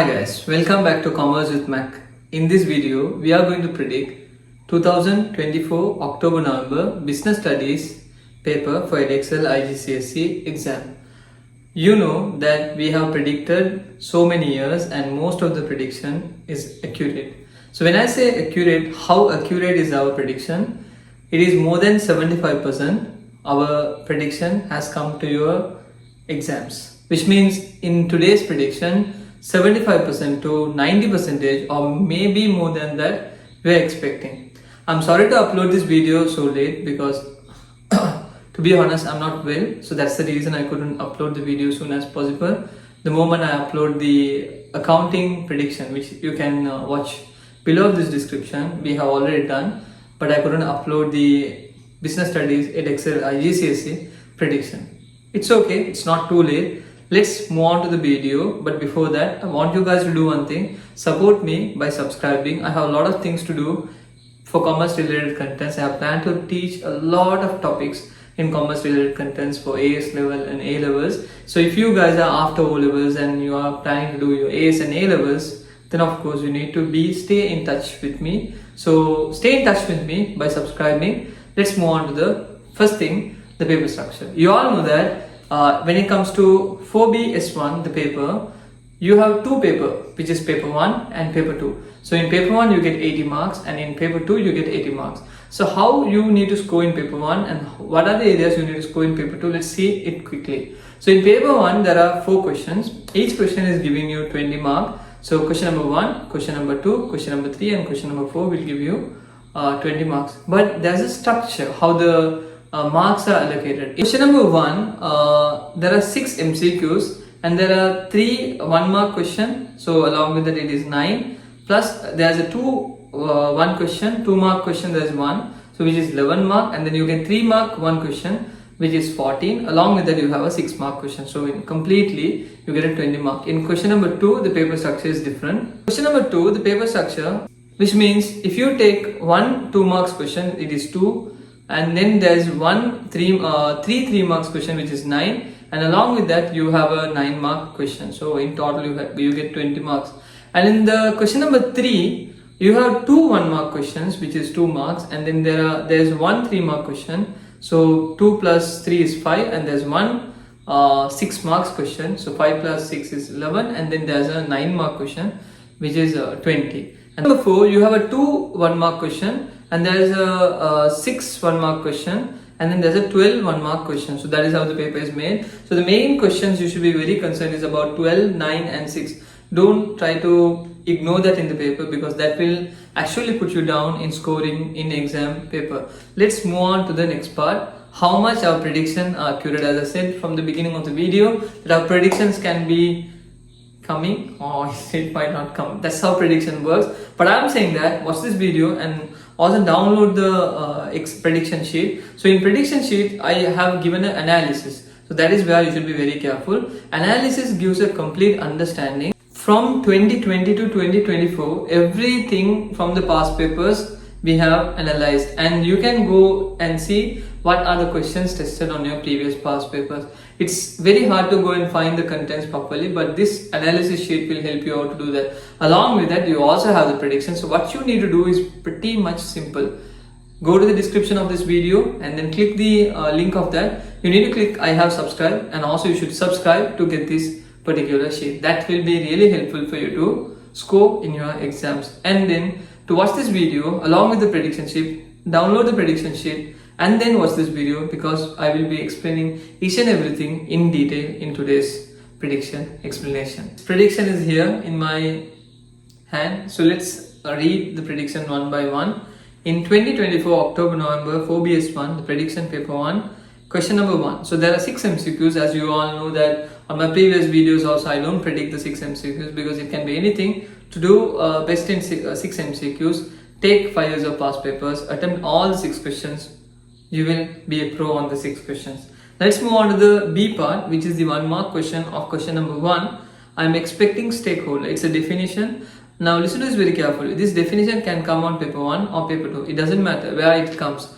Hi guys, welcome back to Commerce with Mac. In this video, we are going to predict 2024 October-November Business Studies paper for Edexcel IGCSE exam. You know that we have predicted so many years and most of the prediction is accurate. So when I say accurate, how accurate is our prediction? It is more than 75% our prediction has come to your exams. Which means in today's prediction, 75% to 90% or maybe more than that we are expecting. I'm sorry to upload this video so late because to be honest I'm not well, so that's the reason I couldn't upload the video soon as possible. The moment I upload the accounting prediction, which you can watch below this description, we have already done, but I couldn't upload the business studies Edexcel IGCSE prediction. It's okay, it's not too late. Let's move on to the video, but before that I want you guys to do one thing. Support me by subscribing. I have a lot of things to do for commerce related contents. I have planned to teach a lot of topics in commerce related contents for AS level and A levels. So if you guys are after O levels and you are planning to do your AS and A levels, then of course you need to stay in touch with me. So stay in touch with me by subscribing. Let's move on to the first thing, the paper structure. You all know that when it comes to 4BS1, the paper, you have two paper, which is paper 1 and paper 2. So in paper 1 you get 80 marks and in paper 2 you get 80 marks. So how you need to score in paper 1 and what are the areas you need to score in paper 2? Let's see it quickly. So in paper 1 there are 4 questions. Each question is giving you 20 marks. So question number 1, question number 2, question number 3 and question number 4 will give you 20 marks. But there's a structure how the marks are allocated. In question number 1, there are 6 MCQs and there are 3 1-mark questions. So along with that it is 9. Plus there's a 1 question, 2-mark question, there's 1. So which is 11 mark, and then you get 3-mark 1 question which is 14. Along with that you have a 6-mark question. So in completely you get a 20 mark. In question number 2 the paper structure is different. Question number 2, the paper structure, which means if you take 1 2 marks question, it is 2. And then there's 3 3-marks question which is 9, and along with that you have a 9-mark question. So in total you get 20 marks. And in the question number 3 you have 2 1-mark questions which is 2 marks, and then there's 1 3-mark question. So 2 plus 3 is 5, and there's 1 6 marks question. So 5 plus 6 is 11, and then there's a 9-mark question which is 20. And number 4 you have a 2 1-mark question, and there is a 6 1-mark question, and then there's a 12 1-mark question. So that is how the paper is made. So the main questions you should be very concerned is about 12, 9 and 6. Don't try to ignore that in the paper because that will actually put you down in scoring in exam paper. Let's move on to the next part. How much our prediction are accurate. As I said from the beginning of the video, that our predictions can be coming or it might not come. That's how prediction works. But I'm saying that watch this video and also download the prediction sheet. So in prediction sheet I have given an analysis. So that is where you should be very careful. Analysis gives a complete understanding from 2020 to 2024. Everything from the past papers we have analyzed, and you can go and see what are the questions tested on your previous past papers. It's very hard to go and find the contents properly, but this analysis sheet will help you out to do that. Along with that you also have the prediction. So what you need to do is pretty much simple. Go to the description of this video and then click the link of that. You need to click I have subscribed, and also you should subscribe to get this particular sheet. That will be really helpful for you to score in your exams. And then to watch this video along with the prediction sheet, download the prediction sheet and then watch this video because I will be explaining each and everything in detail in today's prediction explanation. Prediction is here in my hand. So let's read the prediction one by one. In 2024 October-November 4BS1, the prediction paper 1, question number 1. So there are 6 MCQs. As you all know that on my previous videos also I don't predict the 6 MCQs because it can be anything. To do best in 6 MCQs, take 5 years of past papers, attempt all the 6 questions. You will be a pro on the 6 questions. Let's move on to the B part, which is the 1-mark question of question number 1. I'm expecting stakeholder. It's a definition. Now listen to this very carefully. This definition can come on paper 1 or paper 2. It doesn't matter where it comes.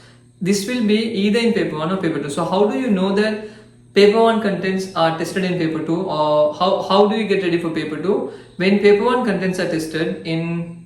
This will be either in paper 1 or paper 2. So how do you know that paper 1 contents are tested in paper 2, or how do you get ready for paper 2? When paper 1 contents are tested in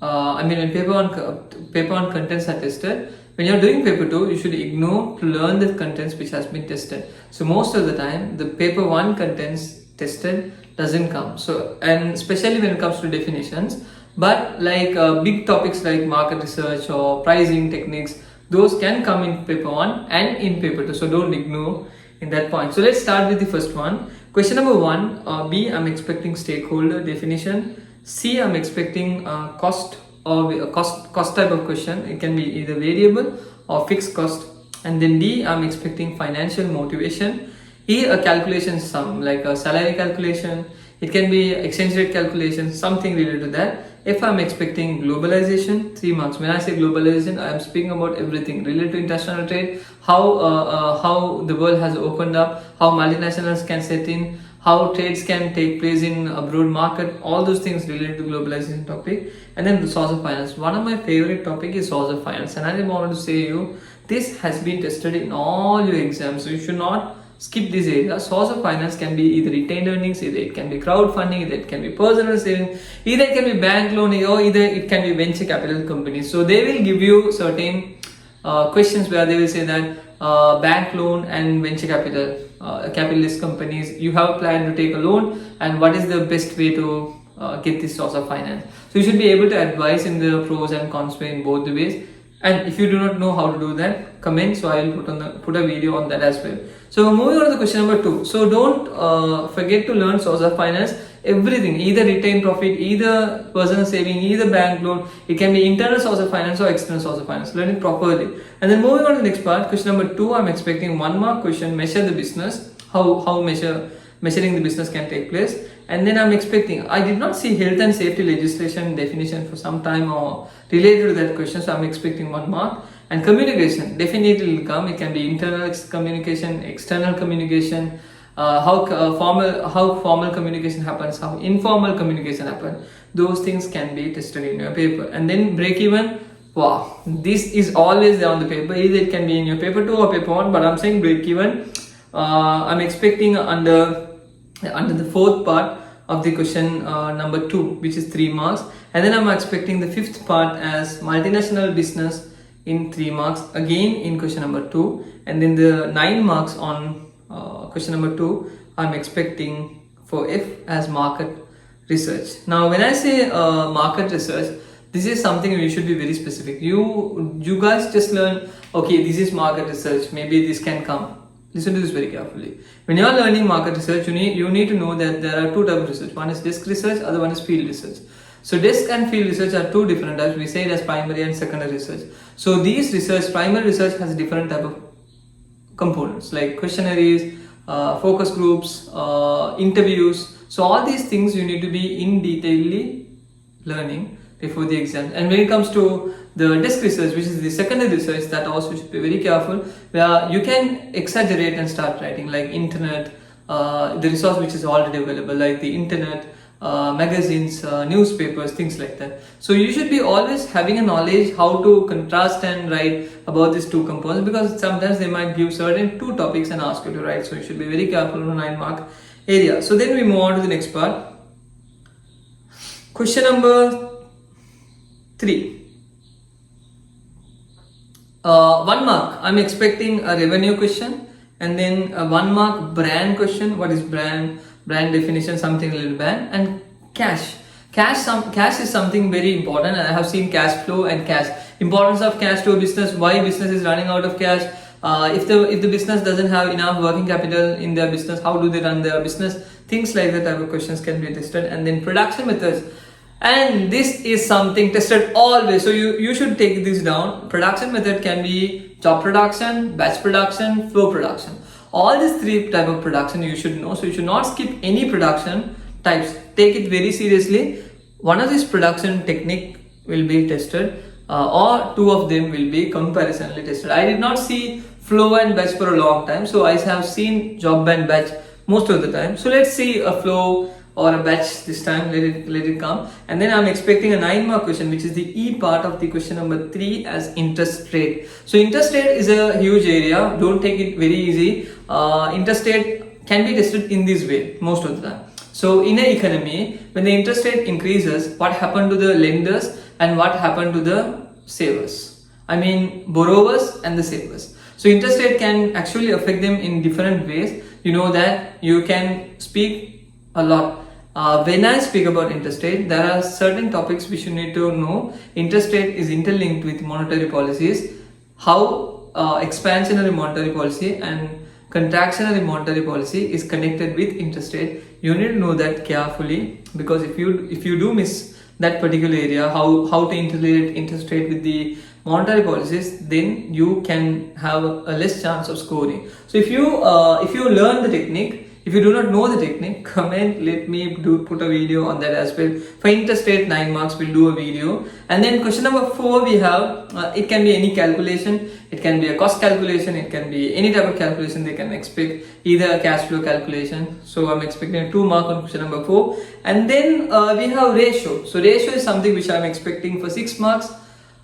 when paper 1 contents are tested, when you're doing paper 2, you should ignore to learn the contents which has been tested. So most of the time the paper 1 contents tested doesn't come, so, and especially when it comes to definitions. But like big topics like market research or pricing techniques, those can come in paper 1 and in paper 2, so don't ignore in that point. So let's start with the first one. Question number 1, B, I'm expecting stakeholder definition. C, I'm expecting cost, or a cost type of question. It can be either variable or fixed cost. And then D, I'm expecting financial motivation. E, a calculation sum, like a salary calculation. It can be exchange rate calculation, something related to that. If I'm expecting globalization, 3 marks. When I say globalization, I am speaking about everything related to international trade, how the world has opened up, how multinationals can set in, how trades can take place in abroad market, all those things related to globalization topic. And then the source of finance. One of my favorite topic is source of finance, and I wanted to say you, this has been tested in all your exams, so you should not skip this area. Source of finance can be either retained earnings, either it can be crowdfunding, either it can be personal savings, either it can be bank loan, or either it can be venture capital companies. So they will give you certain questions where they will say that bank loan and venture capital, capitalist companies, you have a plan to take a loan, and what is the best way to get this source of finance. So you should be able to advise in the pros and cons way in both the ways. And if you do not know how to do that, comment, so I will put a video on that as well. So moving on to the question number 2. So don't forget to learn source of finance, everything, either retained profit, either personal saving, either bank loan. It can be internal source of finance or external source of finance. Learn it properly. And then moving on to the next part, question number 2, I'm expecting 1 mark question, measure the business, how measuring the business can take place. And then I'm expecting, I did not see health and safety legislation definition for some time or related to that question, so I'm expecting 1 mark. And communication definitely will come. It can be internal communication, external communication, how formal communication happens, how informal communication happens. Those things can be tested in your paper. And then break even, wow, this is always there on the paper. Either it can be in your paper 2 or paper 1, but I'm saying break even. I'm expecting under the 4th part of the question number 2, which is 3 marks. And then I'm expecting the 5th part as multinational business in 3 marks, again in question number 2. And then the 9 marks on question number 2, I'm expecting for F as market research. Now when I say market research, this is something you should be very specific. You guys just learn, okay, this is market research, maybe this can come. Listen to this very carefully. When you are learning market research, you need to know that there are 2 types of research. One is desk research, other one is field research. So desk and field research are 2 different types. We say it as primary and secondary research. So these research, primary research has different type of components like questionnaires, focus groups, interviews. So all these things you need to be in detailedly learning before the exam. And when it comes to the desk research, which is the secondary research, that also should be very careful, where you can exaggerate and start writing like internet, the resource which is already available, like the internet, magazines, newspapers, things like that. So you should be always having a knowledge how to contrast and write about these 2 components, because sometimes they might give certain 2 topics and ask you to write. So you should be very careful on the 9 mark area. So then we move on to the next part. Question number 3. 1 mark, I'm expecting a revenue question, and then a 1 mark brand question. What is brand? Brand definition, something related to brand. And cash. Cash is something very important, and I have seen cash flow and cash. Importance of cash to a business, why business is running out of cash. If the business doesn't have enough working capital in their business, how do they run their business? Things like that type of questions can be tested. And then production methods. And this is something tested always, so you should take this down. Production method can be job production, batch production, flow production. All these 3 type of production you should know, so you should not skip any production types. Take it very seriously. One of these production technique will be tested, or 2 of them will be comparisonally tested. I did not see flow and batch for a long time, so I have seen job and batch most of the time. So let's see a flow or a batch this time, let it come. And then I'm expecting a 9 mark question, which is the E part of the question number 3 as interest rate. So interest rate is a huge area, don't take it very easy. interest rate can be tested in this way most of the time. So in an economy, when the interest rate increases, what happened to the lenders and what happened to the savers? I mean borrowers and the savers. So interest rate can actually affect them in different ways. You know that you can speak a lot. When I speak about interest rate, there are certain topics which you need to know. Interest rate is interlinked with monetary policies. How expansionary monetary policy and contractionary monetary policy is connected with interest rate. You need to know that carefully, because if you do miss that particular area, how to interrelate interest rate with the monetary policies, then you can have a less chance of scoring. So if you learn the technique, if you do not know the technique, comment, let me put a video on that as well. For interest rate 9 marks, we'll do a video. And then question number 4 we have, it can be any calculation, it can be a cost calculation, it can be any type of calculation they can expect, either a cash flow calculation. So I'm expecting a 2 mark on question number 4. And then we have ratio. So ratio is something which I'm expecting for 6 marks.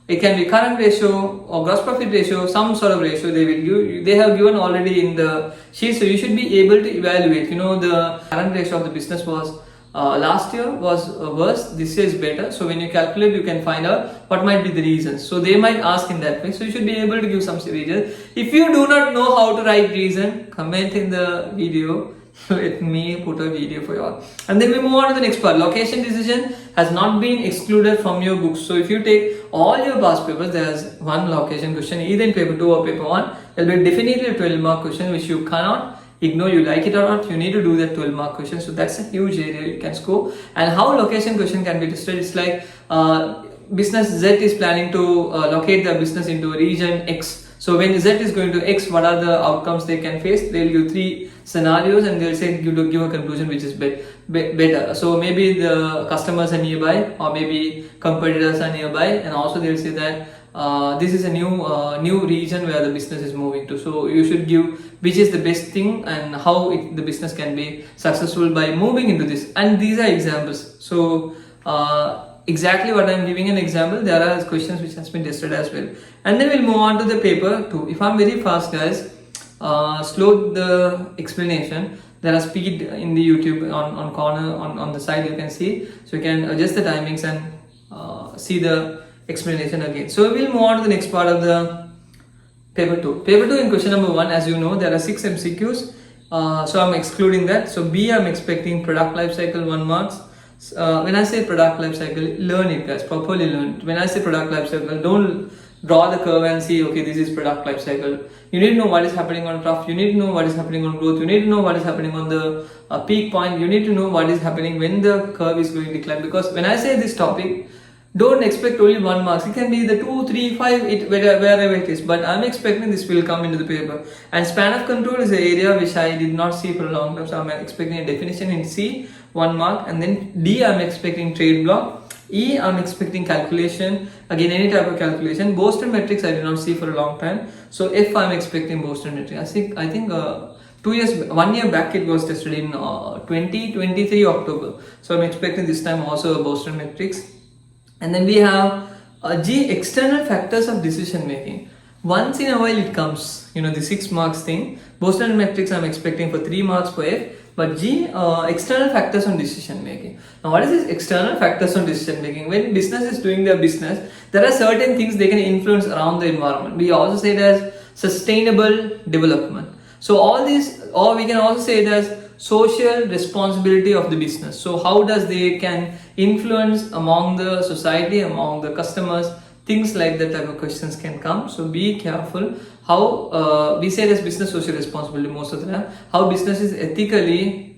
It can be current ratio or gross profit ratio, some sort of ratio they will give. They have given already in the sheet, so you should be able to evaluate. You know, the current ratio of the business was last year was worse, this year is better. So when you calculate, you can find out what might be the reasons. So they might ask in that way. So you should be able to give some reasons. If you do not know how to write reason, comment in the video. Let me put a video for you all. And then we move on to the next part. Location decision has not been excluded from your books. So if you take all your past papers, there is one location question, either in paper 2 or paper 1. There will be definitely a 12 mark question which you cannot ignore. You like it or not, you need to do that 12 mark question. So that's a huge area you can score. And how location question can be tested, it's like business Z is planning to locate the business into region X. So when Z is going to X, what are the outcomes they can face? They'll give 3 scenarios and they'll say give a conclusion which is better. So maybe the customers are nearby, or maybe competitors are nearby, and also they'll say that this is a new region where the business is moving to. So you should give which is the best thing and how the business can be successful by moving into this. And these are examples. So exactly what I'm giving an example, there are questions which has been tested as well. And then we'll move on to the paper 2. If I'm very fast, guys, slow the explanation. There are speed in the YouTube on corner on the side, you can see. So you can adjust the timings and see the explanation again. So we'll move on to the next part of the paper 2. Paper 2 in question number 1, as you know, there are 6 MCQs. So I'm excluding that. So B, I'm expecting product life cycle 1 marks. When I say product life cycle, learn it, guys, properly learn it. When I say product life cycle, don't draw the curve and see, okay, this is product life cycle. You need to know what is happening on trough, you need to know what is happening on growth, you need to know what is happening on the peak point, you need to know what is happening when the curve is going to decline. Because when I say this topic, don't expect only 1 marks. It can be the 2, 3, 5, wherever it is. But I'm expecting this will come into the paper. And span of control is an area which I did not see for a long time. So I'm expecting a definition in C, 1 mark. And then D, I'm expecting trade block. E, I'm expecting calculation. Again, any type of calculation. Boston metrics I did not see for a long time. So F, I'm expecting Boston metrics. I think 1 year back it was tested in 2023 October. So I'm expecting this time also a Boston metrics. And then we have G, external factors of decision making. Once in a while it comes, you know, the 6 marks thing. Boston metrics I'm expecting for 3 marks for F. But G, external factors on decision making. Now what is this external factors on decision making? When business is doing their business, there are certain things they can influence around the environment. We also say it as sustainable development. So all these, or we can also say it as social responsibility of the business. So how does they can influence among the society, among the customers, things like that type of questions can come. So be careful how we say it as business social responsibility most of the time, how business is ethically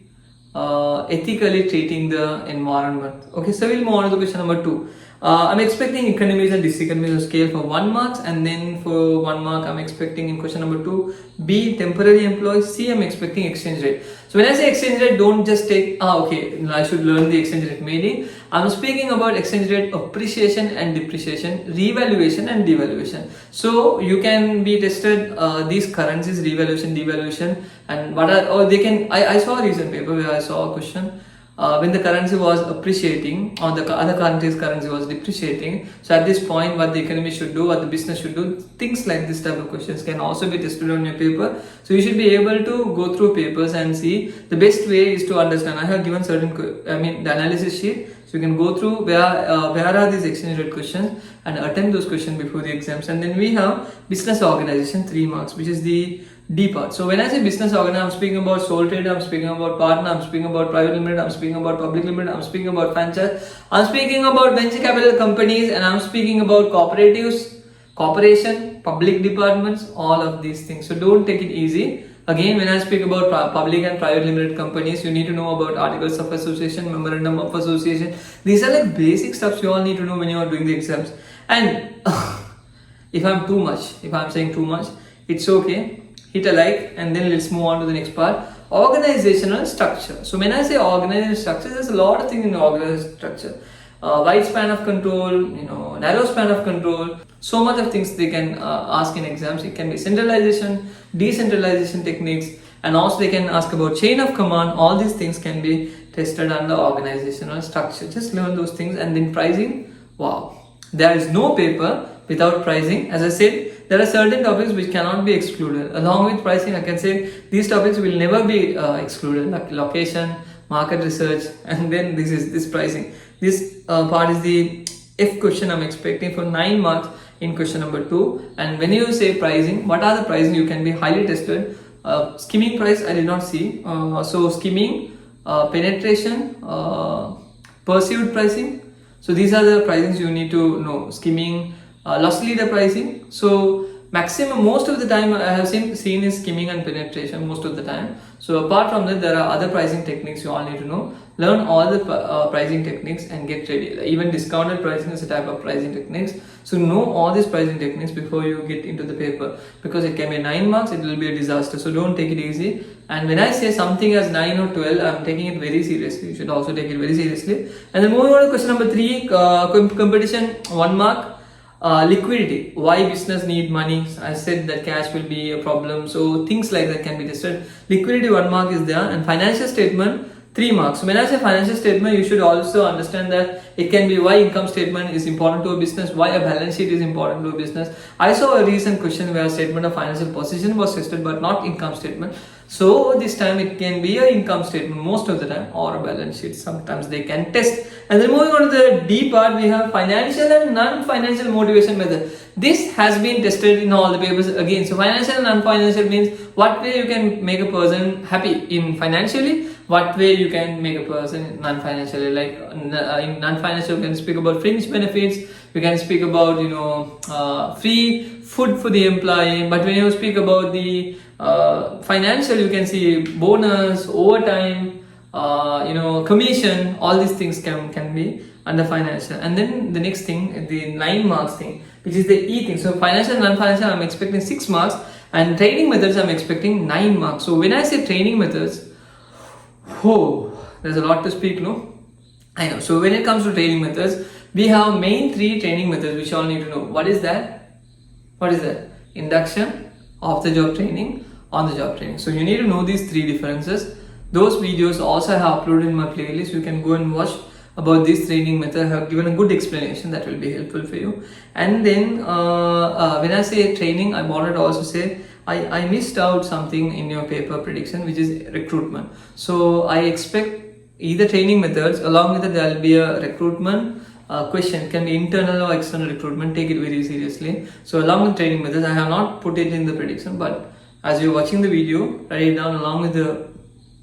treating the environment. Okay, so we'll move on to the question number 2. I'm expecting economies and diseconomies of scale for 1 marks, and then for 1 mark I'm expecting in question number 2 B, temporary employees. C, I'm expecting exchange rate. So when I say exchange rate, don't just take okay, I should learn the exchange rate meaning. I'm speaking about exchange rate appreciation and depreciation, revaluation and devaluation. So you can be tested these currencies, revaluation, devaluation, and what are, or they can, I saw a recent paper where I saw a question when the currency was appreciating or the other country's currency was depreciating. So at this point, what the economy should do, what the business should do, things like this type of questions can also be tested on your paper. So you should be able to go through papers and see. The best way is to understand. I have given certain, the analysis sheet. So you can go through where are these exchange rate questions and attempt those questions before the exams. And then we have business organization, 3 marks, which is the D part. So when I say business organization, I'm speaking about sole trader, I'm speaking about partner, I'm speaking about private limited, I'm speaking about public limited, I'm speaking about franchise, I'm speaking about venture capital companies, and I'm speaking about cooperatives, corporation, public departments, all of these things. So don't take it easy. Again, when I speak about public and private limited companies, you need to know about articles of association, memorandum of association. These are like basic stuff you all need to know when you are doing the exams. And if I'm saying too much, it's okay. Hit a like and then let's move on to the next part. Organizational structure. So when I say organizational structure, there's a lot of things in the organizational structure. Wide span of control, narrow span of control. So much of things they can ask in exams. It can be centralization, decentralization techniques, and also they can ask about chain of command. All these things can be tested under organizational structure. Just learn those things. And then pricing. Wow, there is no paper without pricing. As I said, there are certain topics which cannot be excluded. Along with pricing, I can say these topics will never be excluded, like location, market research, and then this pricing. This part is the F question I'm expecting for 9 marks in question number 2. And when you say pricing, what are the pricing you can be highly tested? Skimming price I did not see. So skimming, penetration, perceived pricing. So these are the pricings you need to know. Skimming, loss leader pricing. So maximum, most of the time I have seen is skimming and penetration most of the time. So apart from that, there are other pricing techniques you all need to know. Learn all the pricing techniques and get ready. Even discounted pricing is a type of pricing techniques. So know all these pricing techniques before you get into the paper, because it can be 9 marks, it will be a disaster. So don't take it easy. And when I say something as 9 or 12, I'm taking it very seriously. You should also take it very seriously. And then moving on to question number 3, competition, 1 mark. Liquidity, why business need money? I said that cash will be a problem, so things like that can be tested. Liquidity, 1 mark is there. And financial statement, 3 marks. So when I say financial statement, you should also understand that it can be why income statement is important to a business, why a balance sheet is important to a business. I saw a recent question where statement of financial position was tested but not income statement. So this time it can be an income statement most of the time, or a balance sheet. Sometimes they can test. And then moving on to the D part, we have financial and non-financial motivation method. This has been tested in all the papers again. So financial and non-financial means what way you can make a person happy in financially, what way you can make a person non-financially. Like in non-financial, you can speak about fringe benefits, you can speak about free food for the employee. But when you speak about the financial, you can see bonus, overtime, commission. All these things can be under financial. And then the next thing, the 9 marks thing, which is the E thing. So financial and non-financial, I'm expecting 6 marks, and training methods, I'm expecting 9 marks. So when I say training methods, there's a lot to speak, no? I know. So when it comes to training methods, we have main 3 training methods which you all need to know. What is that? Induction, off-the-job training, on-the-job training. So you need to know these 3 differences. Those videos also I have uploaded in my playlist. You can go and watch about this training method. I have given a good explanation that will be helpful for you. And then when I say training, I wanted to also say I missed out something in your paper prediction, which is recruitment. So I expect either training methods, along with it there will be a recruitment question. It can be internal or external recruitment. Take it very seriously. So along with training methods, I have not put it in the prediction, but as you're watching the video, write it down along with the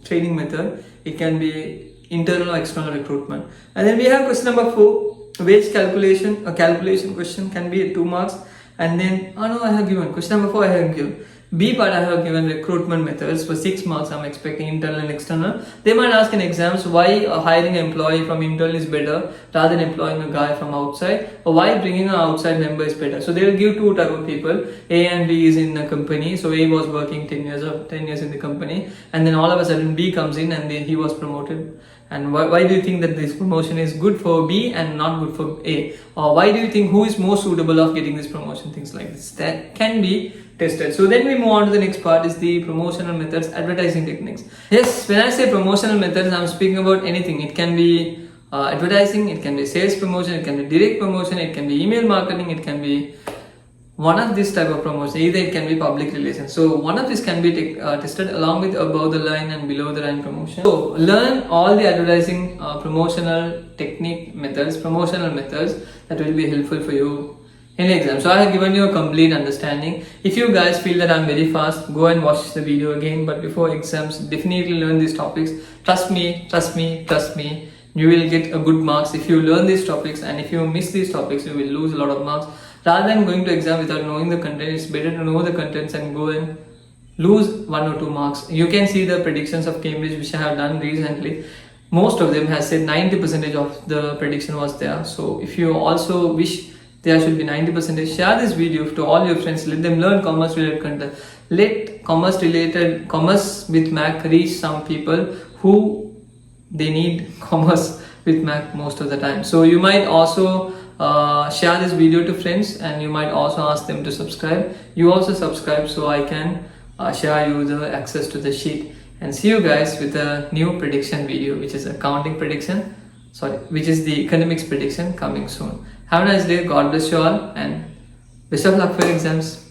training method. It can be internal or external recruitment. And then we have question number 4, wage calculation. A calculation question can be 2 marks. And then I have given question number 4. I have given B part. I have given recruitment methods for 6 marks. I'm expecting internal and external. They might ask in exams why hiring an employee from internal is better rather than employing a guy from outside, or why bringing an outside member is better. So they will give 2 type of people. A and B is in a company. So A was working 10 years in the company, and then all of a sudden B comes in and then he was promoted. and why do you think that this promotion is good for B and not good for A, or why do you think who is more suitable of getting this promotion, things like this that can be tested. So then we move on to the next part, is the promotional methods, advertising techniques. Yes, when I say promotional methods, I'm speaking about anything. It can be advertising, it can be sales promotion, it can be direct promotion, it can be email marketing, it can be one of this type of promotion, either it can be public relations. So one of this can be tested along with above the line and below the line promotion. So learn all the advertising promotional methods that will be helpful for you in the exam. So I have given you a complete understanding. If you guys feel that I'm very fast, go and watch the video again. But before exams, definitely learn these topics. Trust me. You will get a good marks if you learn these topics, and if you miss these topics, you will lose a lot of marks. Rather than going to exam without knowing the content, it's better to know the contents and go and lose 1 or 2 marks. You can see the predictions of Cambridge which I have done recently. Most of them has said 90% of the prediction was there. So if you also wish there should be 90%, share this video to all your friends. Let them learn commerce related content. Let commerce with Mac reach some people who they need commerce with Mac most of the time. So you might also share this video to friends, and you might also ask them to subscribe. You also subscribe so I can share you the access to the sheet. And see you guys with a new prediction video, which is which is the economics prediction, coming soon. Have a nice day. God bless you all, and best of luck for your exams.